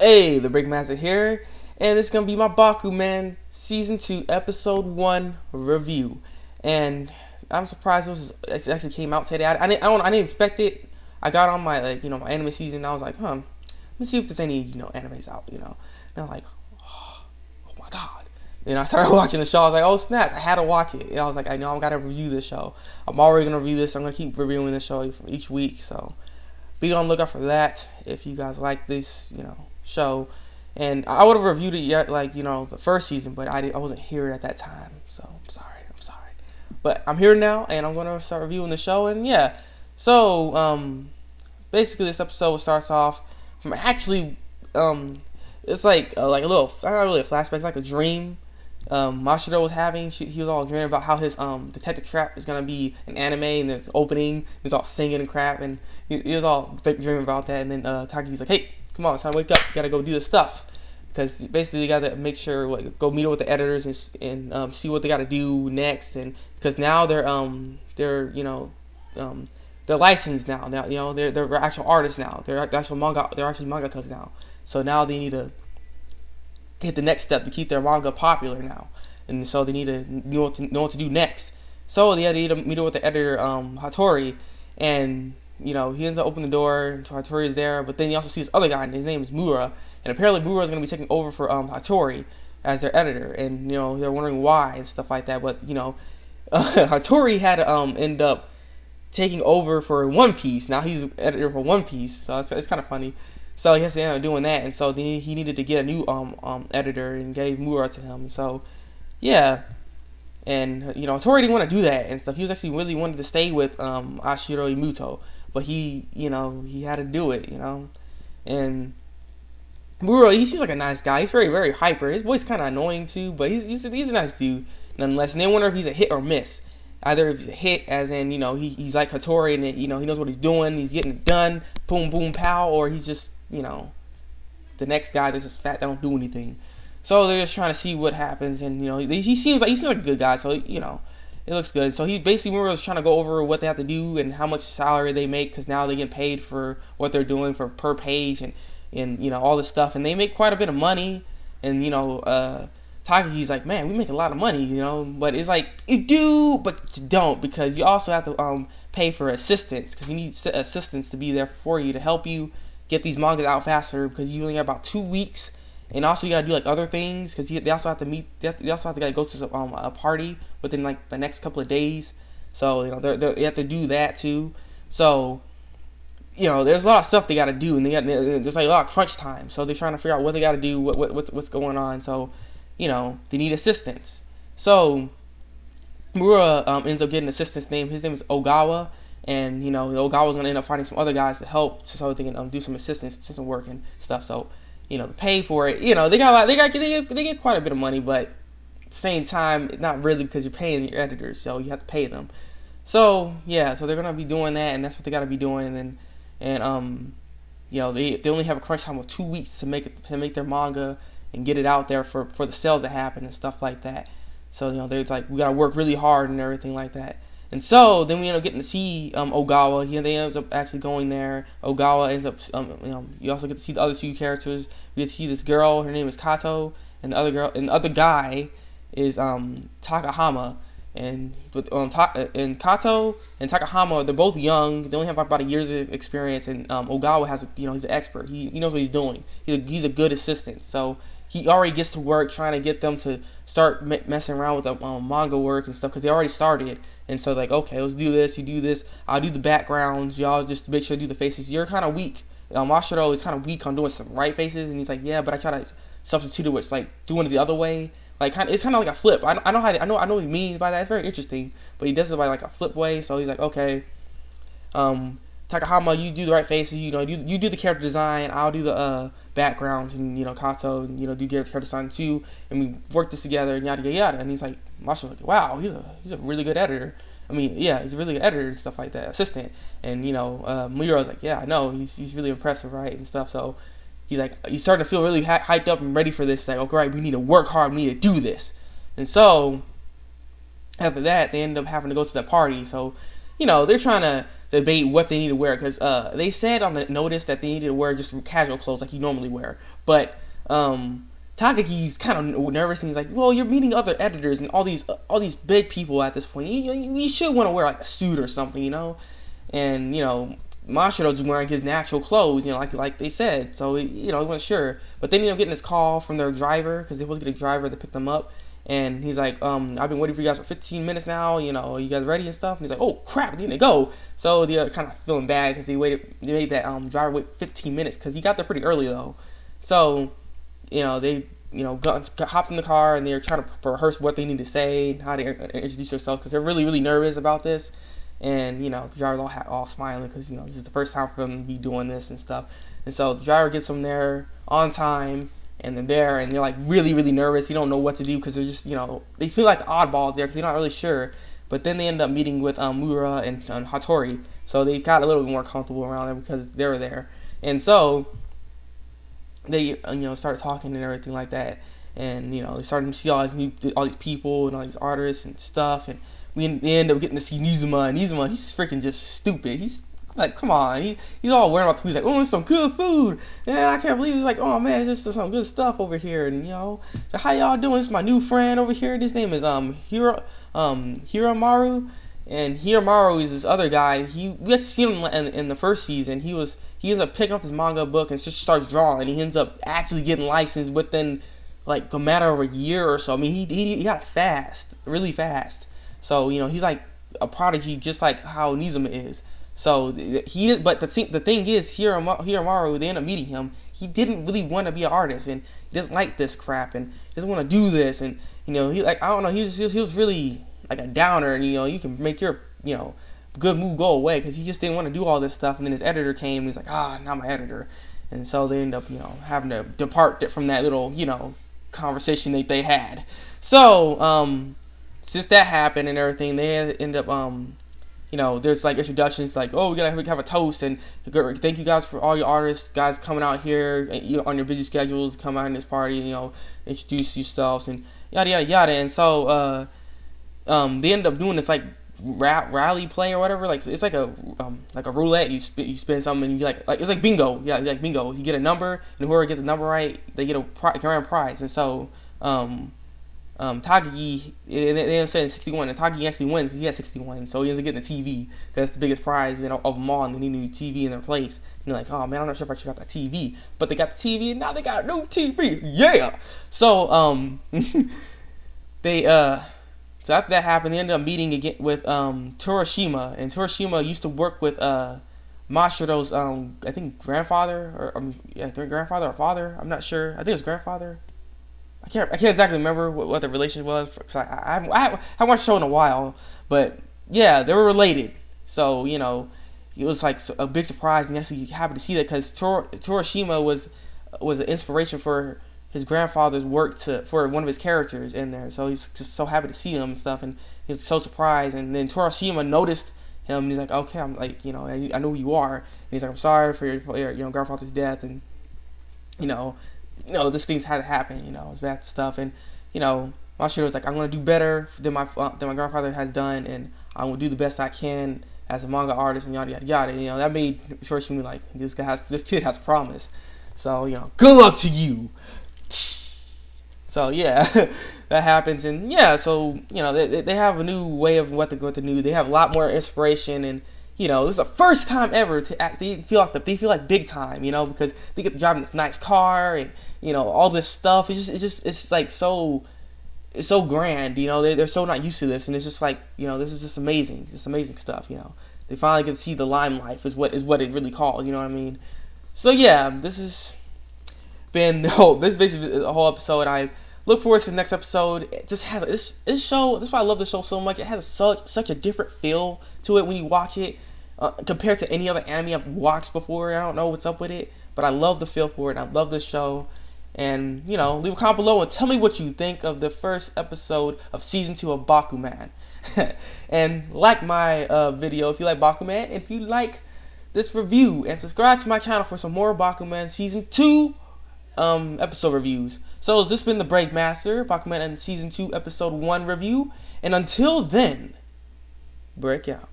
Hey, the Breakmaster here, and it's gonna be my Bakuman Season 2, Episode 1 review. And I'm surprised it actually came out today. I didn't expect it. I got on my my anime season, and I was like, let's see if there's any animes out. And I'm like, oh my god. And I started watching the show. I was like, oh snap, I had to watch it. And I was like, I know I gotta review this show. I'm already gonna review this. I'm gonna keep reviewing the show each week. So be on the lookout for that if you guys like this, show. And I would have reviewed it yet, the first season, but I wasn't here at that time. So I'm sorry. But I'm here now, and I'm gonna start reviewing the show. And yeah, so basically this episode starts off from actually it's like a little, not really a flashback, it's like a dream. Mashiro was having. He was all dreaming about how his detective trap is gonna be an anime, and it's opening. He was all singing and crap, and he was all dreaming about that. And then Taki's like, "Hey, come on, it's time to wake up. You gotta go do this stuff." Because basically you gotta make sure, go meet up with the editors and see what they gotta do next. And because now they're licensed now. Now they're actual artists now. They're actual manga. They're actually mangakas now. So now they need to hit the next step to keep their manga popular now, and so they need to know what to do next. So they had to meet up with the editor, Hattori, and he ends up opening the door. Hattori is there, but then you also see this other guy, and his name is Mura, and apparently Mura is going to be taking over for Hattori as their editor, and they're wondering why and stuff like that. But Hattori had to end up taking over for One Piece. Now he's editor for One Piece, so it's kind of funny. So he has to end up doing that, and so he needed to get a new editor, and gave Mura to him. So yeah, and Tori didn't want to do that and stuff. He was actually really wanted to stay with Ashiro Imuto, but he had to do it, And Mura, he seems like a nice guy. He's very, very hyper. His voice kind of annoying too, but he's a nice dude nonetheless. And they wonder if he's a hit or miss. Either if he's a hit, as in he's like Hattori, and he knows what he's doing, he's getting it done, boom boom pow, or he's just the next guy that's just fat, that don't do anything. So they're just trying to see what happens, and he seems like a good guy, so it looks good. So he basically was trying to go over what they have to do and how much salary they make, because now they get paid for what they're doing for per page and all this stuff, and they make quite a bit of money. And Taki's like, man, we make a lot of money, but it's like, you do, but you don't, because you also have to pay for assistants, because you need assistants to be there for you to help you get these mangas out faster, because you only have about 2 weeks. And also you gotta do other things, because they also have to meet. They also have to go to a party within the next couple of days. So they have to do that too. So there's a lot of stuff they gotta do, and there's a lot of crunch time. So they're trying to figure out what they gotta do, what's going on. So they need assistance. So Mura ends up getting assistant's name. His name is Ogawa. And Ogawa's gonna end up finding some other guys to help, so they can do some assistant work and stuff. So the pay for it, they get quite a bit of money, but at the same time, not really, because you're paying your editors, so you have to pay them. So yeah, so they're gonna be doing that, and that's what they gotta be doing. And they only have a crunch time of 2 weeks to make their manga and get it out there for the sales that happen and stuff like that. So they're like, we gotta work really hard and everything like that. And so then we end up getting to see Ogawa. They ends up actually going there. Ogawa ends up, you also get to see the other two characters. We get to see this girl. Her name is Kato, and the other guy is Takahama. And and Kato and Takahama, they're both young. They only have about a year's of experience. And Ogawa has, he's an expert. He knows what he's doing. He's a good assistant. So he already gets to work trying to get them to start messing around with the manga work and stuff, because they already started. And so okay, let's do this. You do this. I'll do the backgrounds. Y'all just make sure to do the faces. You're kind of weak. Mashiro is kind of weak on doing some right faces, and he's like, yeah, but I try to substitute it with doing it the other way. It's kind of like a flip. I know what he means by that. It's very interesting, but he does it by a flip way. So he's like, okay, Takahama, you do the right faces. You do the character design. I'll do the backgrounds, and Kato, and do character design too. And we work this together, and yada yada yada. And he's like, Mashiro's like, wow, he's a really good editor. I mean, yeah, he's a really good editor and stuff like that, assistant. And Mura's like, yeah, I know, he's really impressive, right, and stuff. So he's starting to feel really hyped up and ready for this. He's like, okay, right, we need to work hard. We need to do this. And so after that, they end up having to go to the party. So they're trying to debate what they need to wear, because they said on the notice that they needed to wear just casual clothes like you normally wear, but Takagi's kind of nervous, and he's like, well, you're meeting other editors and all these big people at this point. You should want to wear like a suit or something, and Mashiro's wearing his natural clothes, like they said. So he wasn't sure, but then getting this call from their driver, because they supposed to get a driver to pick them up. And he's like, I've been waiting for you guys for 15 minutes now, are you guys ready and stuff? And he's like, oh crap, they need to go. So they're kind of feeling bad because they made that driver wait 15 minutes, because he got there pretty early though. So, they, hopped in the car, and they're trying to rehearse what they need to say, how to introduce themselves, because they're really, really nervous about this. And, the driver's all smiling, because, this is the first time for them to be doing this and stuff. And so the driver gets them there on time, and they're there, and they're like really, really nervous. You don't know what to do, because they're just, they feel like the oddballs there, because they're not really sure. But then they end up meeting with Mura and Hattori, so they got a little bit more comfortable around them because they were there. And so they started talking and everything like that, and they started to see all these people and all these artists and stuff, and we end up getting to see Nizuma, and Nizuma, he's freaking just stupid. He's like, come on, he's all wearing about. He's like, oh, it's some good food, and I can't believe he's like, oh man, it's just some good stuff over here, and so how y'all doing? This is my new friend over here. His name is Hiromaru, and Hiromaru is this other guy. We actually seen him in the first season. He ends up picking up this manga book and just starts drawing. He ends up actually getting licensed within like a matter of a year or so. I mean, he got it fast, really fast. So he's like a prodigy, just like how Nizuma is. So but the thing is, Hiromaru, they end up meeting him. He didn't really want to be an artist, and he doesn't like this crap, and he doesn't want to do this, and he like, I don't know, he was really like a downer, and you can make your good move go away, because he just didn't want to do all this stuff. And then his editor came, and he's like, not my editor, and so they end up having to depart from that little conversation that they had. So since that happened and everything, they end up there's like introductions, like, oh, we gotta have a toast, and thank you guys for all your artists guys coming out here on your busy schedules, come out in this party, introduce yourselves and yada yada yada. And so they end up doing this like rally play or whatever. Like, it's like a roulette. You spin something, and you like it's like bingo. Yeah, like bingo. You get a number, and whoever gets the number right, they get a grand prize. And so Takagi, they end up saying 61, and Takagi actually wins because he has 61. So he ends up getting a TV, because that's the biggest prize of them all, and they need a new TV in their place. And you're like, oh man, I'm not sure if I should have got that TV, but they got the TV, and now they got a new TV. Yeah. So they so after that happened, they ended up meeting again with Torishima, and Torishima used to work with Mashiro's I think grandfather, or their grandfather or father. I'm not sure. I think it was grandfather. I can't exactly remember what the relation was, because I haven't watched the show in a while, but yeah, they were related. So it was like a big surprise, and actually happy to see that, because Torishima was an inspiration for his grandfather's work for one of his characters in there. So he's just so happy to see him and stuff, and he's so surprised. And then Torishima noticed him, and he's like, okay, I'm like, I know who you are. And he's like, I'm sorry for your grandfather's death, and this thing's had to happen, it's bad stuff. And Mashiro was like, I'm gonna do better than my grandfather has done, and I will do the best I can as a manga artist, and yada yada yada. That made Torishima like, this kid has promise. So good luck to you. So yeah, that happens, and yeah, so they have a new way of what to do. They have a lot more inspiration, and this is the first time ever to act. They feel like big time, because they get to drive in this nice car, and all this stuff. It's like so grand. They're so not used to this, and it's just like this is just amazing. It's just amazing stuff. They finally get to see the limelight is what it really called. You know what I mean? So yeah, this has been this is basically the whole episode. I look forward to the next episode. It just has this show. That's why I love this show so much. It has such a different feel to it when you watch it compared to any other anime I've watched before. I don't know what's up with it, but I love the feel for it. I love this show. And leave a comment below and tell me what you think of the first episode of season 2 of Bakuman. And like my video if you like Bakuman. If you like this review, and subscribe to my channel for some more Bakuman season 2 episode reviews. So this has been the Thabreakmasta, Bakuman and season 2 episode 1 review, and until then, break out.